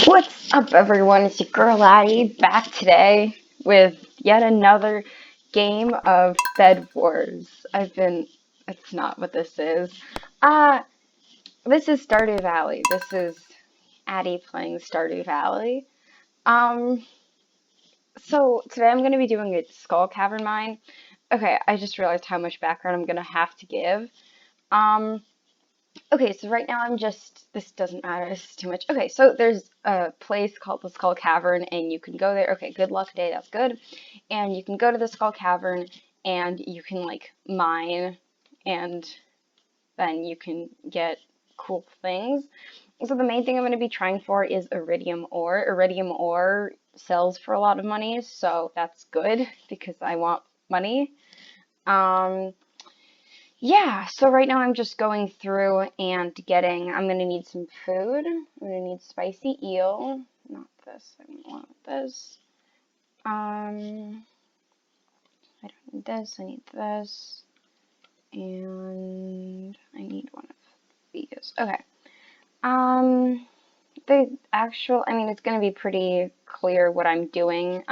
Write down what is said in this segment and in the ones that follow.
What's up, everyone? It's your girl Addie back today with yet another game of Bed Wars. It's not what this is. Uh, this is Stardew Valley. This is Addie playing Stardew Valley. Um, so today I'm going to be doing a skull cavern mine. Okay, I just realized how much background I'm going to have to give. Um, Okay, so right now this doesn't matter, this is too much. Okay, so there's a place called the Skull Cavern, and you can go there. Okay, good luck day, that's good. And you can go to the Skull Cavern, and you can, like, mine, and then you can get cool things. So the main thing I'm going to be trying for is iridium ore. Iridium ore sells for a lot of money, so that's good, because I want money. Yeah, so right now I'm just going through and I'm going to need some food. I'm going to need spicy eel. Not this, I don't want this. I don't need this, I need this. And I need one of these. Okay. It's going to be pretty clear what I'm doing.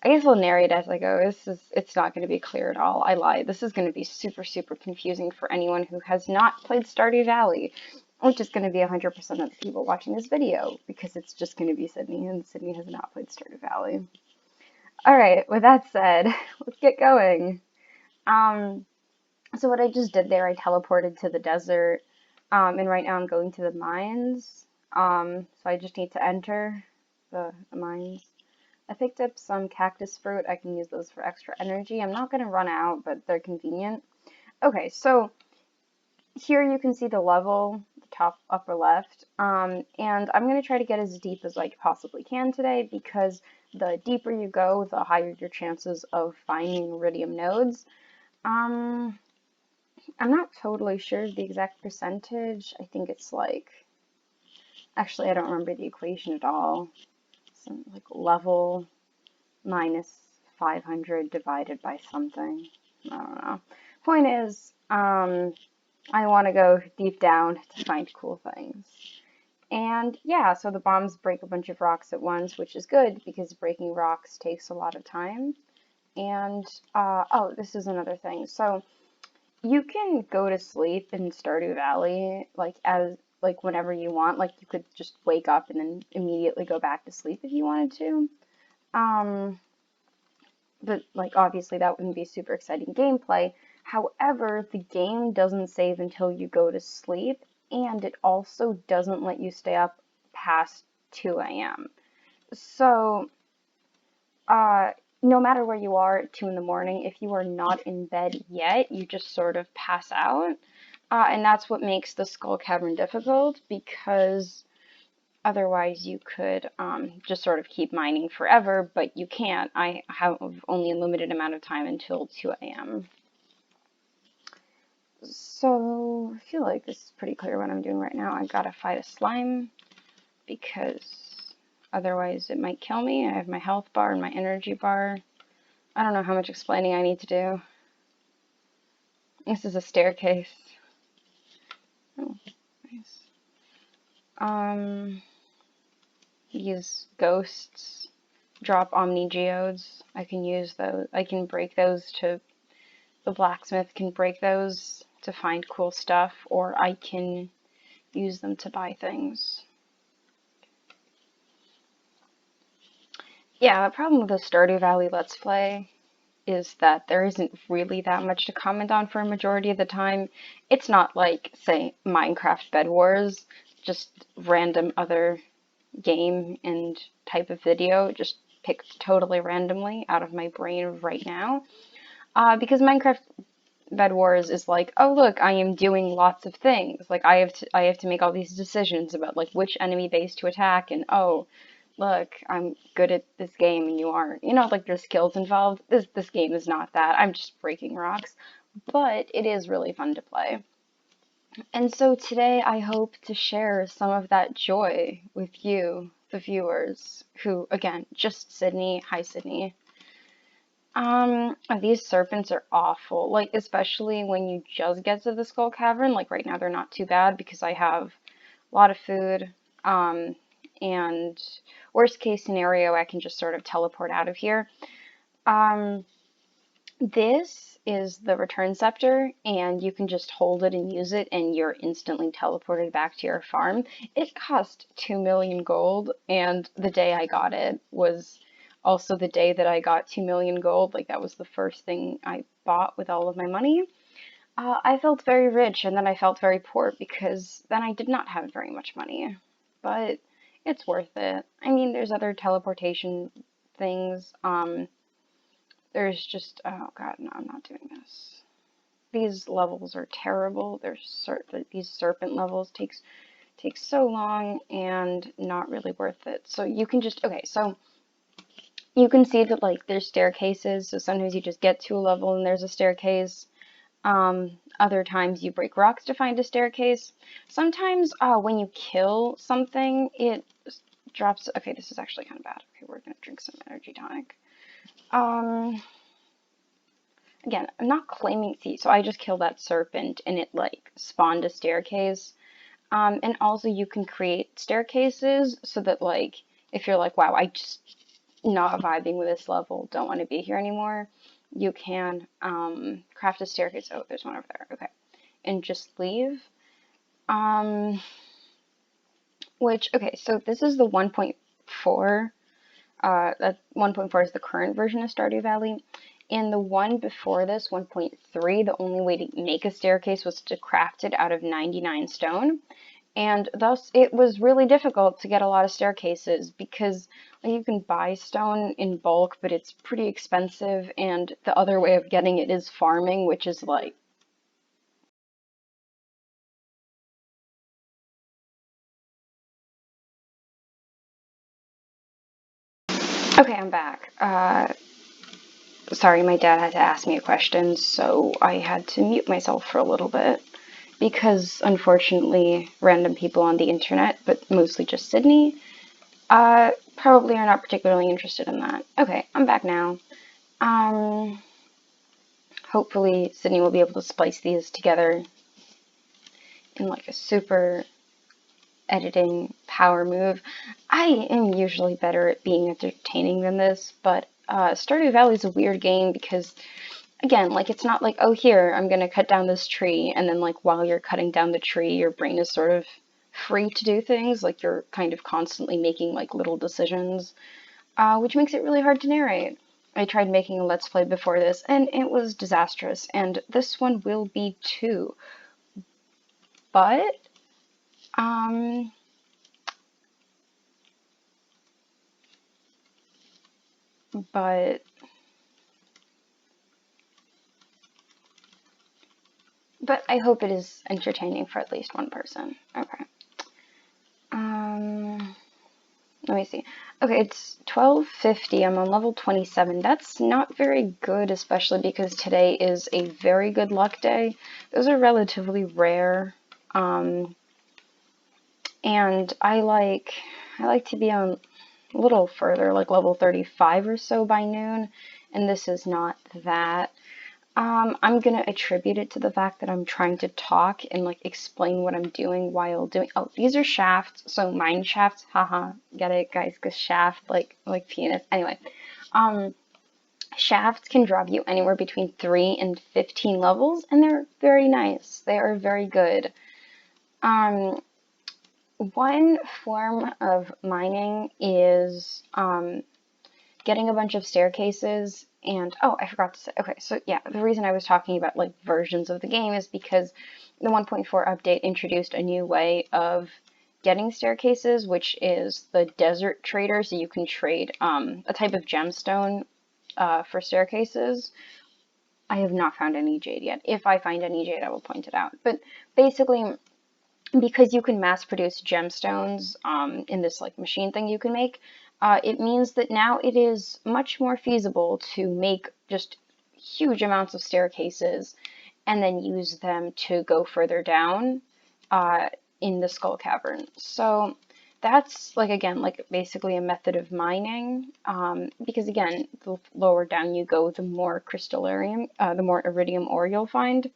I guess I'll narrate as I go. It's not going to be clear at all. I lied. This is going to be super, super confusing for anyone who has not played Stardew Valley, which is going to be 100% of the people watching this video, because it's just going to be Sydney, and Sydney has not played Stardew Valley. Alright, with that said, let's get going. So what I just did there, I teleported to the desert, and right now I'm going to the mines. So I just need to enter the mines. I picked up some cactus fruit. I can use those for extra energy. I'm not going to run out, but they're convenient. Okay, so here you can see the level, the top upper left, and I'm going to try to get as deep as I possibly can today, because the deeper you go, the higher your chances of finding iridium nodes. I'm not totally sure the exact percentage. I think it's actually I don't remember the equation at all. Some level minus 500 divided by something. I don't know. Point is, I want to go deep down to find cool things. And yeah, so the bombs break a bunch of rocks at once, which is good because breaking rocks takes a lot of time. And, oh, this is another thing. So you can go to sleep in Stardew Valley, whenever you want. Like, you could just wake up and then immediately go back to sleep if you wanted to. But, obviously that wouldn't be super exciting gameplay. However, the game doesn't save until you go to sleep, and it also doesn't let you stay up past 2 a.m. So, no matter where you are at 2 in the morning, if you are not in bed yet, you just sort of pass out. And that's what makes the Skull Cavern difficult, because otherwise you could just sort of keep mining forever, but you can't. I have only a limited amount of time until 2 a.m. So I feel like this is pretty clear what I'm doing right now. I gotta fight a slime, because otherwise it might kill me. I have my health bar and my energy bar. I don't know how much explaining I need to do. This is a staircase. Oh, nice. Use ghosts, drop omni geodes. I can use those. I can break those to. The blacksmith can break those to find cool stuff, or I can use them to buy things. Yeah, the problem with the Stardew Valley Let's Play is that there isn't really that much to comment on for a majority of the time. It's not like, say, Minecraft Bed Wars, just random other game and type of video, just picked totally randomly out of my brain right now. Because Minecraft Bed Wars is like, oh look, I am doing lots of things. Like I have to make all these decisions about which enemy base to attack, and oh, look, I'm good at this game and you aren't. There's skills involved. This game is not that. I'm just breaking rocks. But it is really fun to play. And so today I hope to share some of that joy with you, the viewers, who, again, just Sydney. Hi, Sydney. These serpents are awful, especially when you just get to the Skull Cavern. Right now they're not too bad because I have a lot of food. and worst case scenario, I can just sort of teleport out of here. This is the return scepter, and you can just hold it and use it, and you're instantly teleported back to your farm. It cost 2 million gold, and the day I got it was also the day that I got 2 million gold. Like, that was the first thing I bought with all of my money. I felt very rich, and then I felt very poor because then I did not have very much money. But it's worth it. I mean, there's other teleportation things. There's just, oh god, no, I'm not doing this. These levels are terrible. These serpent levels takes so long and not really worth it. So you can just, okay, so you can see that like there's staircases. So sometimes you just get to a level and there's a staircase. Other times you break rocks to find a staircase. Sometimes when you kill something, it drops. Okay, this is actually kind of bad. Okay, we're gonna drink some energy tonic. Again, I'm not claiming, see, so I just killed that serpent and it like spawned a staircase. And also you can create staircases so that like, if you're like, wow, I just not vibing with this level, don't want to be here anymore, you can craft a staircase. Oh, there's one over there. Okay. And just leave. Which, okay, so this is the 1.4. That 1.4 is the current version of Stardew Valley. And the one before this, 1.3, the only way to make a staircase was to craft it out of 99 stone. And thus, it was really difficult to get a lot of staircases because like, you can buy stone in bulk, but it's pretty expensive. And the other way of getting it is farming, which is like... Okay, I'm back. Sorry, my dad had to ask me a question, so I had to mute myself for a little bit. Because, unfortunately, random people on the internet, but mostly just Sydney, probably are not particularly interested in that. Okay, I'm back now. Hopefully Sydney will be able to splice these together in like a super editing power move. I am usually better at being entertaining than this, but Stardew Valley is a weird game because again, like, it's not like, oh, here, I'm gonna cut down this tree, and then, like, while you're cutting down the tree, your brain is sort of free to do things. Like, you're kind of constantly making, like, little decisions, which makes it really hard to narrate. I tried making a Let's Play before this, and it was disastrous, and this one will be too. But, but I hope it is entertaining for at least one person. Okay. Let me see. Okay, it's 12:50. I'm on level 27. That's not very good, especially because today is a very good luck day. Those are relatively rare. And I like to be on a little further, like level 35 or so by noon, and this is not that. I'm gonna attribute it to the fact that I'm trying to talk and like explain what I'm doing while doing. Oh, these are shafts, so mine shafts. Haha, get it, guys? Cause shaft, like penis. Anyway, shafts can drop you anywhere between 3 and 15 levels, and they're very nice. They are very good. One form of mining is getting a bunch of staircases. And oh, I forgot to say, okay, so yeah, the reason I was talking about like versions of the game is because the 1.4 update introduced a new way of getting staircases, which is the desert trader. So you can trade a type of gemstone for staircases. I have not found any jade yet. If I find any jade, I will point it out. But basically, because you can mass produce gemstones in this like machine thing you can make, it means that now it is much more feasible to make just huge amounts of staircases and then use them to go further down in the skull cavern. So that's like, again, like basically a method of mining, because again, the lower down you go, the more the more iridium ore you'll find.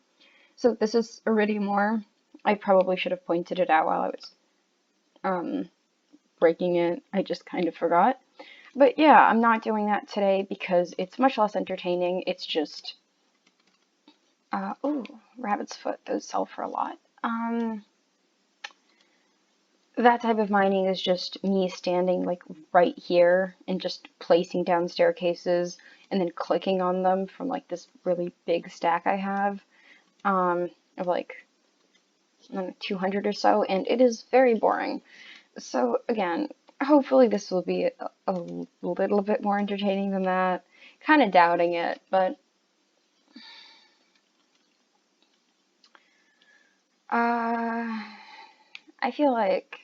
So this is iridium ore. I probably should have pointed it out while I was breaking it. I just kind of forgot. But yeah, I'm not doing that today because it's much less entertaining. It's just, oh, rabbit's foot, those sell for a lot. That type of mining is just me standing like right here and just placing down staircases and then clicking on them from like this really big stack I have, of like, I don't know, 200 or so, and it is very boring. So again, hopefully this will be a little bit more entertaining than that. Kind of doubting it, but I feel like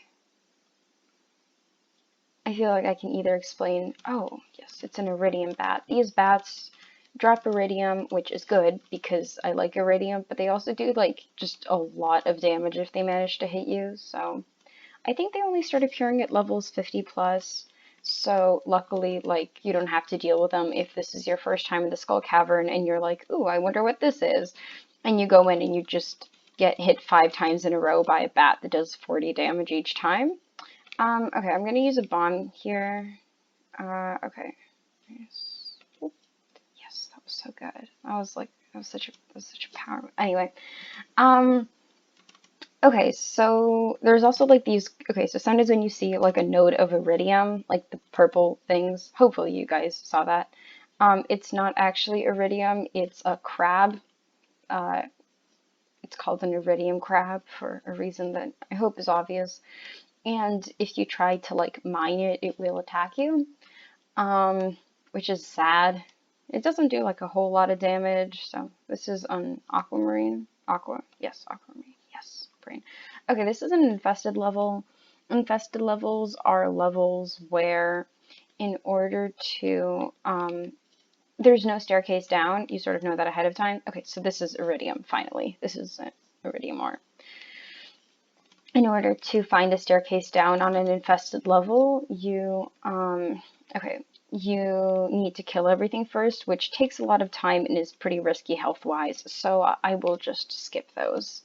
I can either explain, oh, yes, it's an iridium bat. These bats drop iridium, which is good because I like iridium, but they also do like just a lot of damage if they manage to hit you. So I think they only start appearing at levels 50 plus. So luckily, like, you don't have to deal with them if this is your first time in the Skull Cavern and you're like, ooh, I wonder what this is. And you go in and you just get hit 5 times in a row by a bat that does 40 damage each time. Okay, I'm gonna use a bomb here. Okay. Yes. Yes, that was so good. I was like, that was such a power. Anyway, okay, so there's also like these. Okay, so sometimes when you see like a node of iridium, like the purple things, hopefully you guys saw that. It's not actually iridium. It's a crab. It's called an iridium crab for a reason that I hope is obvious. And if you try to like mine it, it will attack you, which is sad. It doesn't do like a whole lot of damage. So this is an aquamarine. Yes, aquamarine. Yes, brain. Okay, this is an infested level. Infested levels are levels where, in order to, there's no staircase down. You sort of know that ahead of time. Okay, so this is iridium. Finally, this is iridium ore. In order to find a staircase down on an infested level, you need to kill everything first, which takes a lot of time and is pretty risky health-wise, so I will just skip those.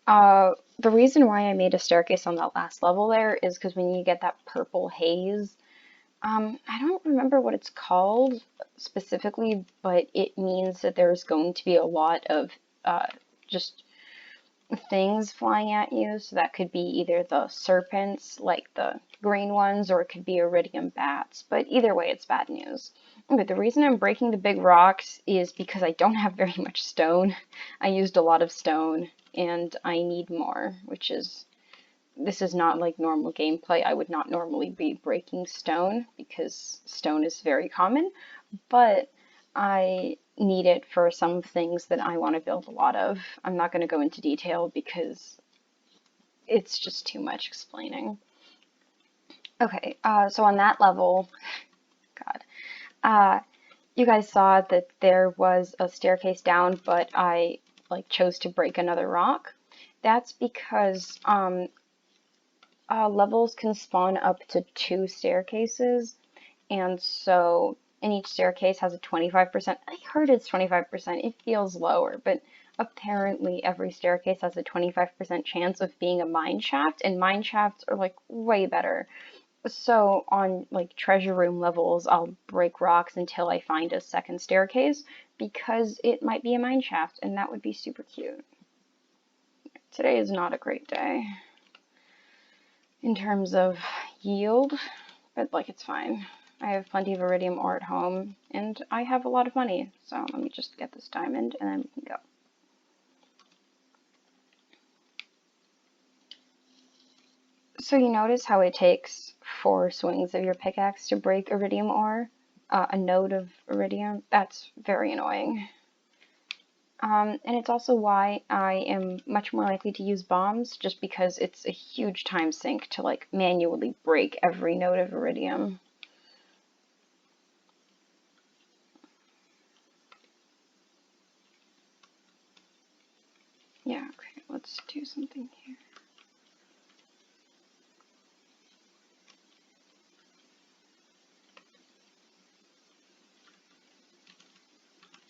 The reason why I made a staircase on that last level there is because when you get that purple haze, I don't remember what it's called specifically, but it means that there's going to be a lot of just things flying at you. So that could be either the serpents, like the green ones, or it could be iridium bats. But either way, it's bad news. Okay, the reason I'm breaking the big rocks is because I don't have very much stone. I used a lot of stone, and I need more, which is, this is not like normal gameplay. I would not normally be breaking stone because stone is very common, but I need it for some things that I want to build a lot of. I'm not going to go into detail because it's just too much explaining. Okay, so on that level, God, you guys saw that there was a staircase down, but I like chose to break another rock. That's because levels can spawn up to 2 staircases, and so, and each staircase has a 25%. I heard it's 25%. It feels lower, but apparently every staircase has a 25% chance of being a mine shaft, and mine shafts are like way better. So on like treasure room levels, I'll break rocks until I find a second staircase because it might be a mine shaft, and that would be super cute. Today is not a great day in terms of yield, but like it's fine. I have plenty of iridium ore at home, and I have a lot of money, so let me just get this diamond, and then we can go. So you notice how it takes 4 swings of your pickaxe to break iridium ore? A node of iridium? That's very annoying. And it's also why I am much more likely to use bombs, just because it's a huge time sink to like manually break every node of iridium. Yeah, okay, let's do something here.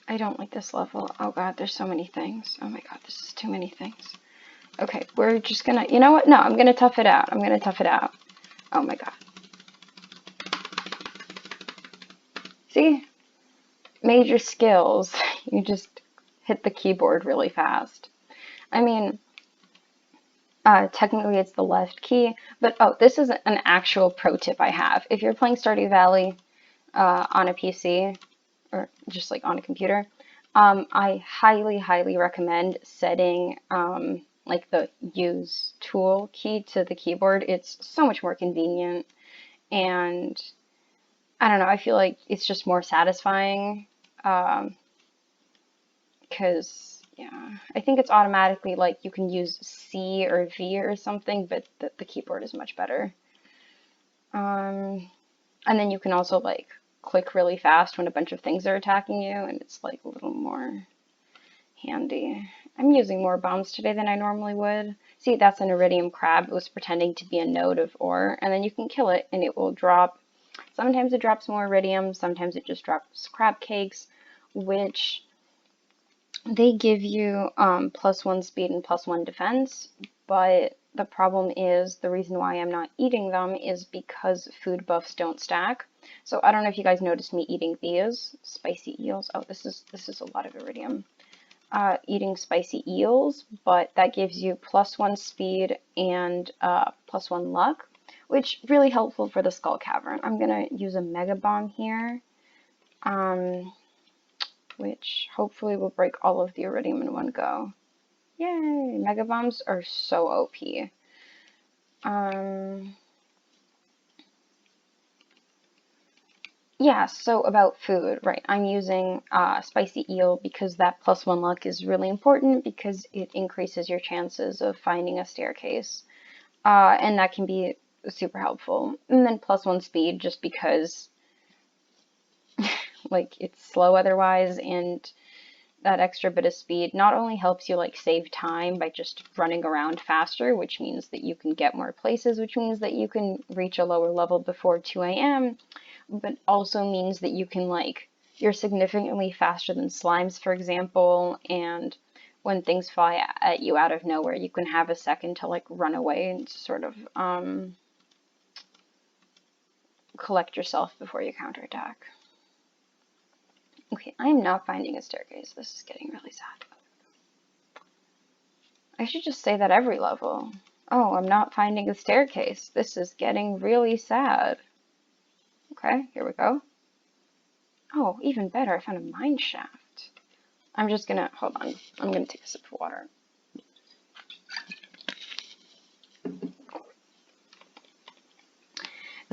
I don't like this level. Oh god, there's so many things. Oh my god, this is too many things. Okay, we're just gonna, you know what? No, I'm gonna tough it out. I'm gonna tough it out. Oh my god. See? Major skills. You just hit the keyboard really fast. I mean, technically it's the left key, but oh, this is an actual pro tip I have. If you're playing Stardew Valley on a PC, or just like on a computer, I highly, highly recommend setting like the use tool key to the keyboard. It's so much more convenient, and I don't know, I feel like it's just more satisfying, because yeah, I think it's automatically like you can use C or V or something, but the keyboard is much better. And then you can also like click really fast when a bunch of things are attacking you, and it's like a little more handy. I'm using more bombs today than I normally would. See, that's an iridium crab. It was pretending to be a node of ore, and then you can kill it and it will drop. Sometimes it drops more iridium, sometimes it just drops crab cakes, which they give you +1 speed and +1 defense, but the problem is the reason why I'm not eating them is because food buffs don't stack. So I don't know if you guys noticed me eating these spicy eels. Oh, this is a lot of iridium. Eating spicy eels, but that gives you +1 speed and +1 luck, which really helpful for the skull cavern. I'm gonna use a mega bomb here. Which hopefully will break all of the iridium in one go. Yay! Mega bombs are so OP. Yeah, so about food, right? I'm using spicy eel because that +1 luck is really important because it increases your chances of finding a staircase. And that can be super helpful. And then +1 speed just because like it's slow otherwise, and that extra bit of speed not only helps you like save time by just running around faster, which means that you can get more places, which means that you can reach a lower level before 2 a.m., but also means that you can like, you're significantly faster than slimes, for example, and when things fly at you out of nowhere, you can have a second to like run away and sort of collect yourself before you counterattack. Okay, I'm not finding a staircase. This is getting really sad. I should just say that every level. Oh, I'm not finding a staircase. This is getting really sad. Okay, here we go. Oh, even better, I found a mine shaft. I'm just gonna, hold on. I'm gonna take a sip of water.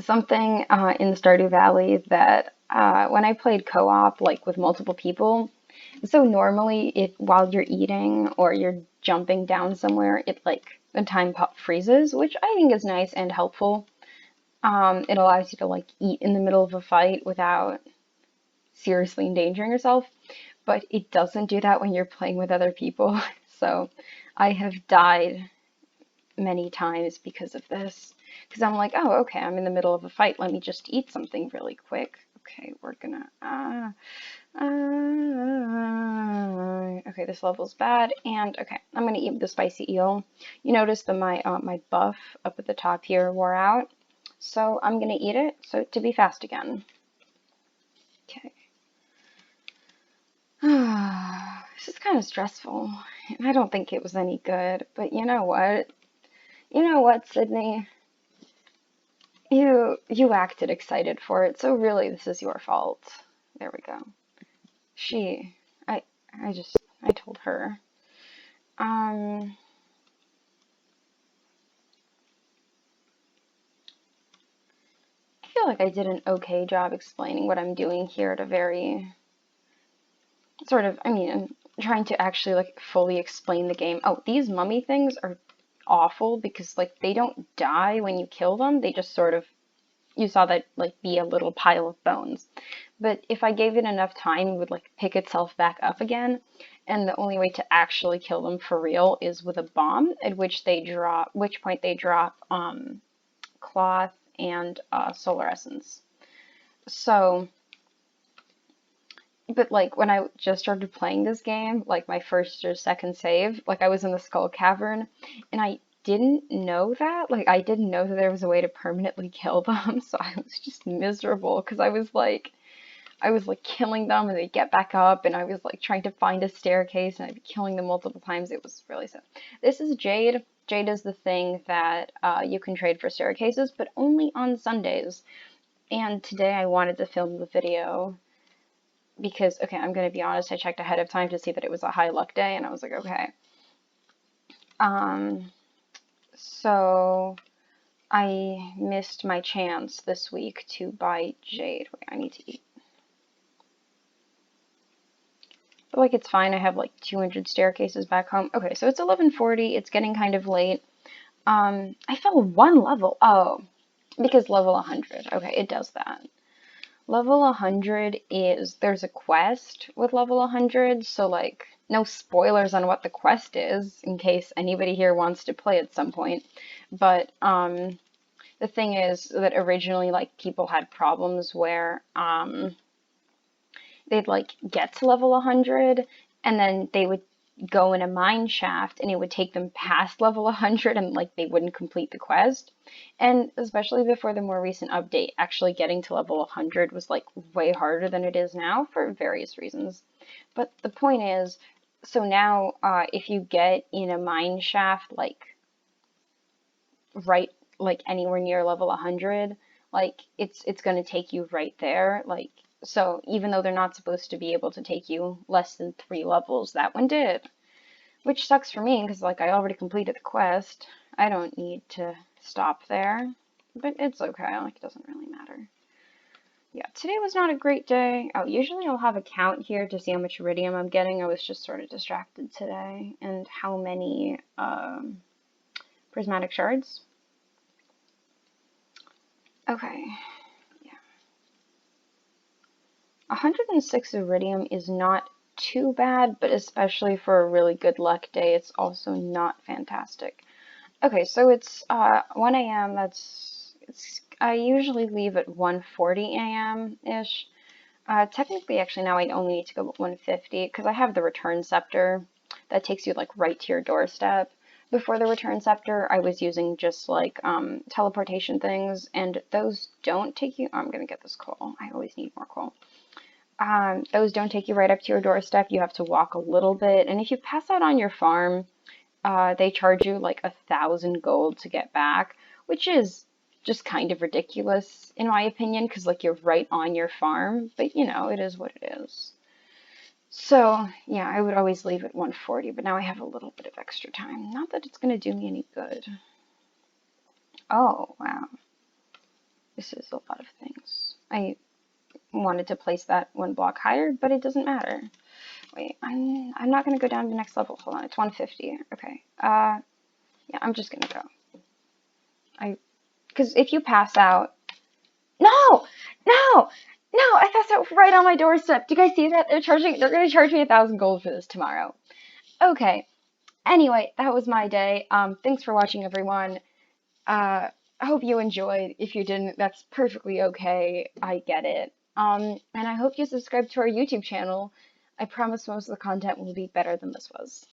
Something in the Stardew Valley that when I played co-op, like with multiple people, so normally if while you're eating or you're jumping down somewhere, it like the time freezes, which I think is nice and helpful. It allows you to like eat in the middle of a fight without seriously endangering yourself, but it doesn't do that when you're playing with other people. So I have died many times because of this. Because I'm like, oh, okay, I'm in the middle of a fight. Let me just eat something really quick. Okay, we're gonna, okay, this level's bad, and okay, I'm gonna eat the spicy eel. You notice that my buff up at the top here wore out, so I'm gonna eat it, so to be fast again. Okay. This is kind of stressful, and I don't think it was any good, but you know what? You know what, Sydney? You acted excited for it, so really this is your fault. There we go. I told her. I feel like I did an okay job explaining what I'm doing here at a very sort of, I mean, trying to actually like fully explain the game. Oh, these mummy things are awful because like they don't die when you kill them. They just sort of, you saw that like be a little pile of bones. But if I gave it enough time, it would like pick itself back up again. And the only way to actually kill them for real is with a bomb, at which point they drop cloth and solar essence. So, but like when I just started playing this game, like my first or second save, like I was in the skull cavern, and I didn't know that. Like, I didn't know that there was a way to permanently kill them, so I was just miserable because I was like killing them and they'd get back up, and I was like trying to find a staircase and I'd be killing them multiple times. It was really sad. This is Jade. Jade is the thing that you can trade for staircases, but only on Sundays. And today I wanted to film the video because, okay, I'm going to be honest, I checked ahead of time to see that it was a high luck day, and I was like, okay. So I missed my chance this week to buy Jade. Wait, I need to eat. But like, it's fine. I have like 200 staircases back home. Okay, so it's 11:40. It's getting kind of late. I fell one level. Oh, because level 100. Okay, it does that. Level 100 is, there's a quest with level 100, so like, no spoilers on what the quest is, in case anybody here wants to play at some point. But, the thing is that originally, like, people had problems where, they'd like get to level 100 and then they would go in a mine shaft and it would take them past level 100 and like they wouldn't complete the quest. And especially before the more recent update, actually getting to level 100 was like way harder than it is now for various reasons. But the point is, so now if you get in a mine shaft like right like anywhere near level 100, like it's going to take you right there. Like, so even though they're not supposed to be able to take you less than 3 levels, that one did. Which sucks for me, because like I already completed the quest. I don't need to stop there. But it's okay, like it doesn't really matter. Yeah, today was not a great day. Oh, usually I'll have a count here to see how much iridium I'm getting. I was just sort of distracted today. And how many prismatic shards. Okay. 106 iridium is not too bad, but especially for a really good luck day, it's also not fantastic. Okay, so it's 1 a.m. I usually leave at 1:40 a.m.-ish. Technically, actually, now I only need to go at 1:50 because I have the return scepter that takes you like right to your doorstep. Before the return scepter, I was using just like teleportation things, and those don't take you. Oh, I'm gonna get this coal. I always need more coal. Those don't take you right up to your doorstep. You have to walk a little bit. And if you pass out on your farm, they charge you like 1,000 gold to get back, which is just kind of ridiculous in my opinion, because like you're right on your farm. But you know, it is what it is. So yeah, I would always leave at 1:40, but now I have a little bit of extra time. Not that it's going to do me any good. Oh, wow. This is a lot of things. I wanted to place that 1 block higher, but it doesn't matter. Wait, I'm not gonna go down to the next level. Hold on, it's 150. Okay. Yeah, I'm just gonna go. Because if you pass out, no, no, no, I passed out right on my doorstep. Do you guys see that? They're gonna charge me 1,000 gold for this tomorrow. Okay. Anyway, that was my day. Thanks for watching, everyone. I hope you enjoyed. If you didn't, that's perfectly okay. I get it. And I hope you subscribe to our YouTube channel. I promise most of the content will be better than this was.